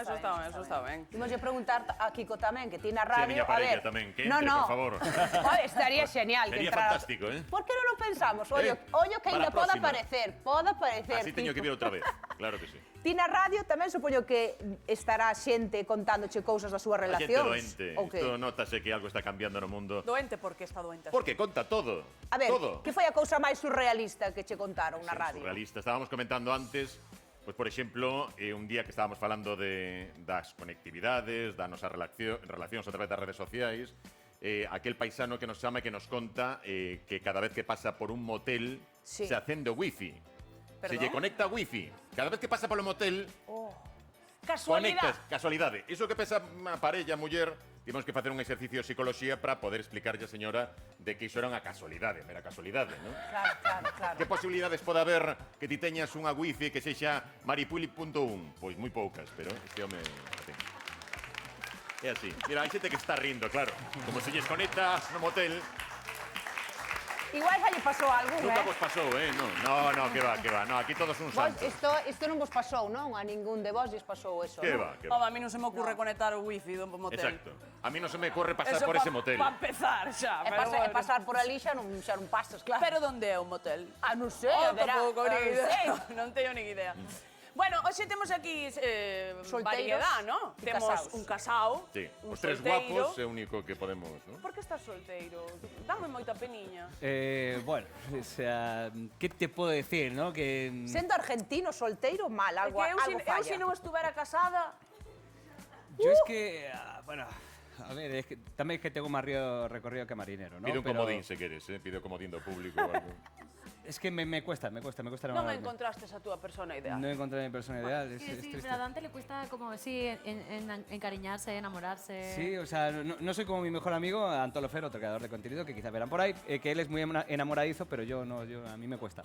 Eso está ben. Imos preguntar a Kiko tamén, que ti na Sí, a radio... miña parella tamén, que entre, por favor. Joder, estaría genial que Sería entrara. fantástico, ¿eh? Por que non o pensamos? Ollo que Para ainda a poda próxima. aparecer. Así teño que Kiko. vir outra vez, claro que sí. Ti na radio tamén supoño que estará xente contándoche cousas das súas A xente relacións. doente, ou que? isto nótase que algo está cambiando no mundo. Doente porque está doente. Porque conta todo, A ver, todo. que foi a cousa máis surrealista que che contaron na Sí, radio? surrealista. Estábamos comentando antes, pues por exemplo, un día que estábamos falando das conectividades, da nosa relacións a través das redes sociais, aquel paisano que nos chama e que nos conta que cada vez que pasa por un motel Sí. se acende o wifi. Se Perdón? lle conecta wifi. Cada vez que pasa polo motel, Casualidade. conectas, casualidade. Iso que pensa a parella, a muller, tivemos que facer un exercicio de psicología para poder explicarlle a señora de que iso era unha casualidade, mera casualidade, non? Claro. Que posibilidades pode haber que ti teñas unha wifi que sexa maripuli.1? Pois moi poucas, pero este home... É así. Mira, hai xente que está rindo, claro. Como se lles conecta no motel. Igual xa lle pasou a algún, Nunca vos pasou, No, que va. No, aquí todos son Vos, santos. isto non vos pasou, non? A ningún de vos lles pasou eso, Que non? va, que Home, va. a mí non se me ocurre conectar o wifi do motel. Exacto. A mí non se me corre pasar Eso por ese motel. Para empezar xa. E pero bueno. pasar por ali xa non pasas, claro. Pero onde é o motel? Ah, non sei, Oh, verá. tampouco, Non nin sei. idea. Non teño nin idea. Bueno, hoxe temos aquí Solteiros variedad, ¿no? e Temos casaos. un casao, Sí, un os tres solteiro. guapos é o único que podemos, ¿no? Por que estás solteiro? Dame moita peniña. Bueno, o sea, ¿qué te puedo decir, no? Que Sendo argentino, solteiro, mal, algo, Porque algo eu se falla. non estuvera casada, yo es que, bueno, a ver, es que también es que tengo más recorrido que marinero, ¿no? Pide un Pero comodín se queres, pide un comodín do público ou algo. es que me cuesta non enamorarme. encontrastes a túa persona ideal. No encontré mi persona ideal, es Sí, triste. pero a Dante le cuesta como, sí, encariñarse, enamorarse. Sí, o sea, no soy como mi mejor amigo, Antolo Fer, otro creador de contenido, que quizás verán por ahí, que él es muy enamoradizo, pero yo no, a mí me cuesta.